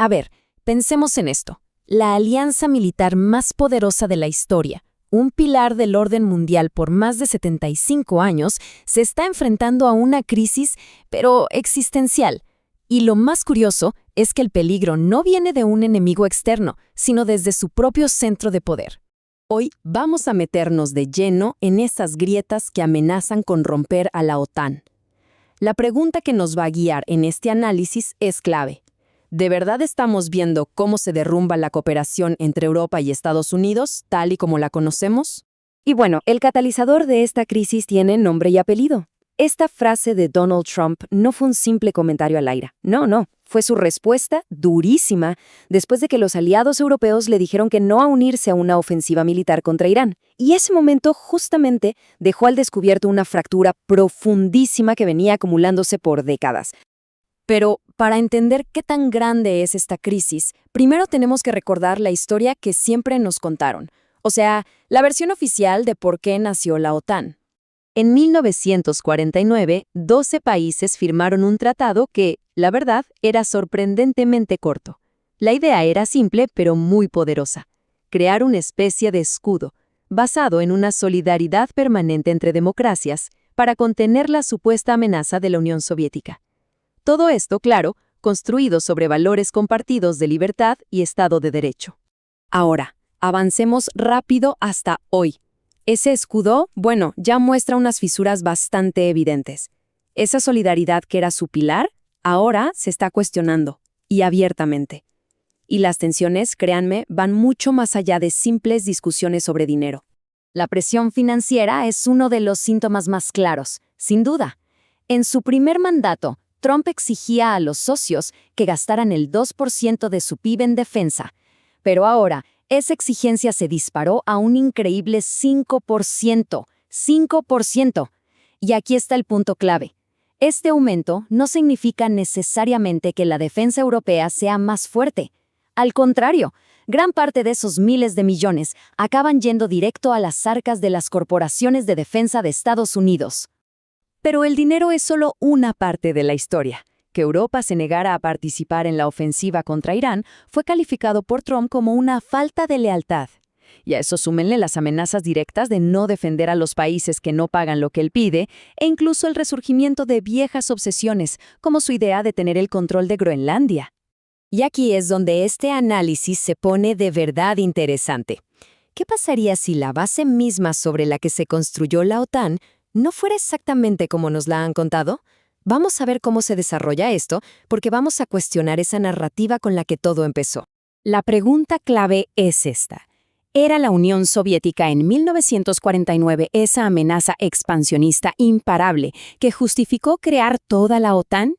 A ver, pensemos en esto. La alianza militar más poderosa de la historia, un pilar del orden mundial por más de 75 años, se está enfrentando a una crisis, pero existencial. Y lo más curioso es que el peligro no viene de un enemigo externo, sino desde su propio centro de poder. Hoy vamos a meternos de lleno en esas grietas que amenazan con romper a la OTAN. La pregunta que nos va a guiar en este análisis es clave. ¿De verdad estamos viendo cómo se derrumba la cooperación entre Europa y Estados Unidos, tal y como la conocemos? Y bueno, el catalizador de esta crisis tiene nombre y apellido. Esta frase de Donald Trump no fue un simple comentario al aire. No. Fue su respuesta durísima después de que los aliados europeos le dijeron que no a unirse a una ofensiva militar contra Irán. Y ese momento justamente dejó al descubierto una fractura profundísima que venía acumulándose por décadas. Pero para entender qué tan grande es esta crisis, primero tenemos que recordar la historia que siempre nos contaron, o sea, la versión oficial de por qué nació la OTAN. En 1949, 12 países firmaron un tratado que, la verdad, era sorprendentemente corto. La idea era simple pero muy poderosa: crear una especie de escudo, basado en una solidaridad permanente entre democracias, para contener la supuesta amenaza de la Unión Soviética. Todo esto, claro, construido sobre valores compartidos de libertad y Estado de Derecho. Ahora, avancemos rápido hasta hoy. Ese escudo, ya muestra unas fisuras bastante evidentes. Esa solidaridad que era su pilar, ahora se está cuestionando, y abiertamente. Y las tensiones, créanme, van mucho más allá de simples discusiones sobre dinero. La presión financiera es uno de los síntomas más claros, sin duda. En su primer mandato, Trump exigía a los socios que gastaran el 2% de su PIB en defensa, pero ahora esa exigencia se disparó a un increíble 5%. 5%. Y aquí está el punto clave. Este aumento no significa necesariamente que la defensa europea sea más fuerte. Al contrario, gran parte de esos miles de millones acaban yendo directo a las arcas de las corporaciones de defensa de Estados Unidos. Pero el dinero es solo una parte de la historia. Que Europa se negara a participar en la ofensiva contra Irán fue calificado por Trump como una falta de lealtad. Y a eso súmenle las amenazas directas de no defender a los países que no pagan lo que él pide, e incluso el resurgimiento de viejas obsesiones, como su idea de tener el control de Groenlandia. Y aquí es donde este análisis se pone de verdad interesante. ¿Qué pasaría si la base misma sobre la que se construyó la OTAN no fuera exactamente como nos la han contado? Vamos a ver cómo se desarrolla esto, porque vamos a cuestionar esa narrativa con la que todo empezó. La pregunta clave es esta. ¿Era la Unión Soviética en 1949 esa amenaza expansionista imparable que justificó crear toda la OTAN?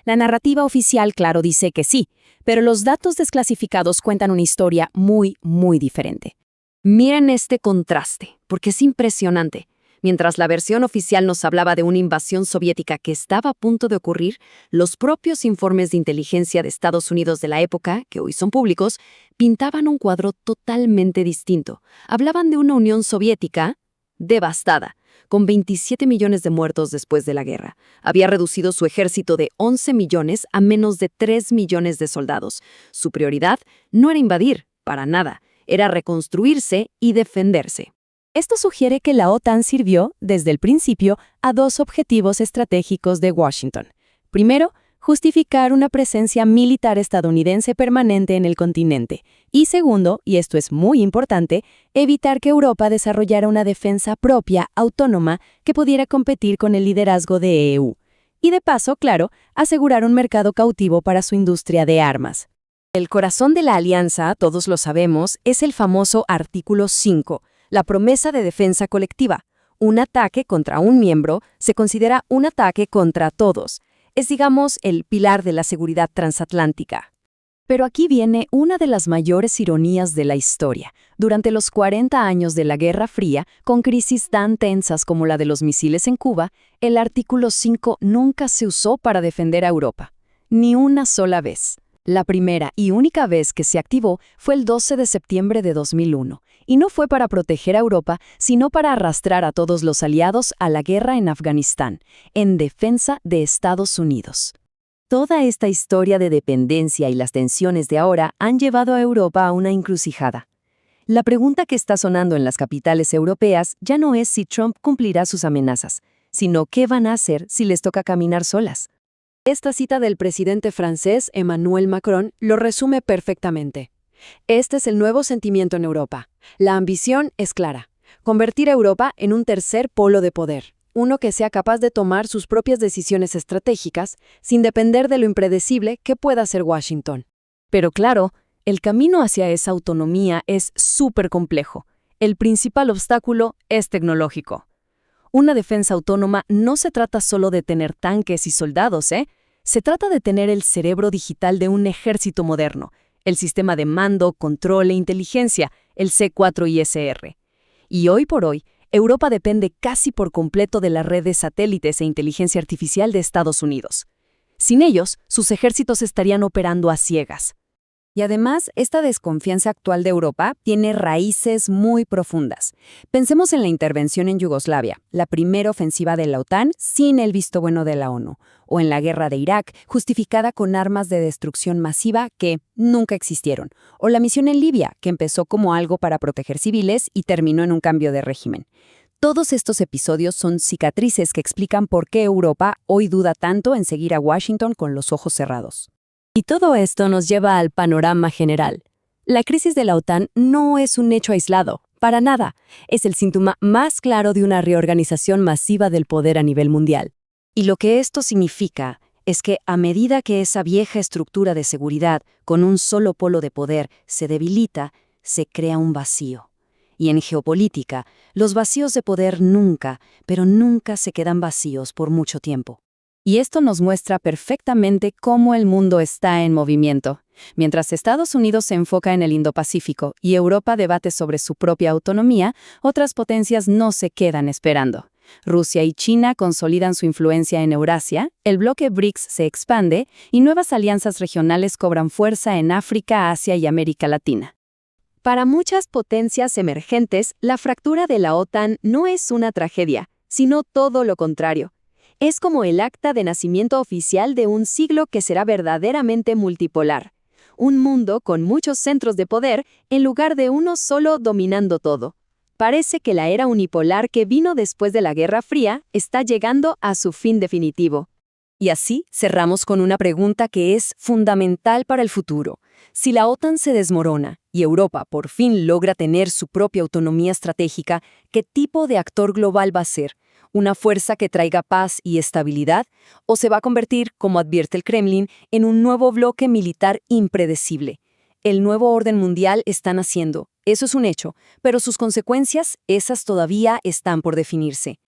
La narrativa oficial, claro, dice que sí, pero los datos desclasificados cuentan una historia muy diferente. Miren este contraste, porque es impresionante. Mientras la versión oficial nos hablaba de una invasión soviética que estaba a punto de ocurrir, los propios informes de inteligencia de Estados Unidos de la época, que hoy son públicos, pintaban un cuadro totalmente distinto. Hablaban de una Unión Soviética devastada, con 27 millones de muertos después de la guerra. Había reducido su ejército de 11 millones a menos de 3 millones de soldados. Su prioridad no era invadir, para nada, era reconstruirse y defenderse. Esto sugiere que la OTAN sirvió, desde el principio, a dos objetivos estratégicos de Washington. Primero, justificar una presencia militar estadounidense permanente en el continente. Y segundo, y esto es muy importante, evitar que Europa desarrollara una defensa propia, autónoma, que pudiera competir con el liderazgo de EU. Y de paso, claro, asegurar un mercado cautivo para su industria de armas. El corazón de la alianza, todos lo sabemos, es el famoso Artículo 5, la promesa de defensa colectiva. Un ataque contra un miembro se considera un ataque contra todos. Es, digamos, el pilar de la seguridad transatlántica. Pero aquí viene una de las mayores ironías de la historia. Durante los 40 años de la Guerra Fría, con crisis tan tensas como la de los misiles en Cuba, el Artículo 5 nunca se usó para defender a Europa. Ni una sola vez. La primera y única vez que se activó fue el 12 de septiembre de 2001, y no fue para proteger a Europa, sino para arrastrar a todos los aliados a la guerra en Afganistán, en defensa de Estados Unidos. Toda esta historia de dependencia y las tensiones de ahora han llevado a Europa a una encrucijada. La pregunta que está sonando en las capitales europeas ya no es si Trump cumplirá sus amenazas, sino qué van a hacer si les toca caminar solas. Esta cita del presidente francés Emmanuel Macron lo resume perfectamente. Este es el nuevo sentimiento en Europa. La ambición es clara: convertir a Europa en un tercer polo de poder, uno que sea capaz de tomar sus propias decisiones estratégicas sin depender de lo impredecible que pueda hacer Washington. Pero claro, el camino hacia esa autonomía es súper complejo. El principal obstáculo es tecnológico. Una defensa autónoma no se trata solo de tener tanques y soldados, ¿eh? Se trata de tener el cerebro digital de un ejército moderno, el sistema de mando, control e inteligencia, el C4ISR. Y hoy por hoy, Europa depende casi por completo de la red de satélites e inteligencia artificial de Estados Unidos. Sin ellos, sus ejércitos estarían operando a ciegas. Y además, esta desconfianza actual de Europa tiene raíces muy profundas. Pensemos en la intervención en Yugoslavia, la primera ofensiva de la OTAN sin el visto bueno de la ONU, o en la guerra de Irak, justificada con armas de destrucción masiva que nunca existieron, o la misión en Libia, que empezó como algo para proteger civiles y terminó en un cambio de régimen. Todos estos episodios son cicatrices que explican por qué Europa hoy duda tanto en seguir a Washington con los ojos cerrados. Y todo esto nos lleva al panorama general. La crisis de la OTAN no es un hecho aislado, para nada. Es el síntoma más claro de una reorganización masiva del poder a nivel mundial. Y lo que esto significa es que a medida que esa vieja estructura de seguridad, con un solo polo de poder, se debilita, se crea un vacío. Y en geopolítica, los vacíos de poder nunca, pero nunca se quedan vacíos por mucho tiempo. Y esto nos muestra perfectamente cómo el mundo está en movimiento. Mientras Estados Unidos se enfoca en el Indo-Pacífico y Europa debate sobre su propia autonomía, otras potencias no se quedan esperando. Rusia y China consolidan su influencia en Eurasia, el bloque BRICS se expande y nuevas alianzas regionales cobran fuerza en África, Asia y América Latina. Para muchas potencias emergentes, la fractura de la OTAN no es una tragedia, sino todo lo contrario. Es como el acta de nacimiento oficial de un siglo que será verdaderamente multipolar. Un mundo con muchos centros de poder en lugar de uno solo dominando todo. Parece que la era unipolar que vino después de la Guerra Fría está llegando a su fin definitivo. Y así cerramos con una pregunta que es fundamental para el futuro. Si la OTAN se desmorona y Europa por fin logra tener su propia autonomía estratégica, ¿qué tipo de actor global va a ser? ¿Una fuerza que traiga paz y estabilidad? ¿O se va a convertir, como advierte el Kremlin, en un nuevo bloque militar impredecible? El nuevo orden mundial está naciendo, eso es un hecho, pero sus consecuencias, esas todavía están por definirse.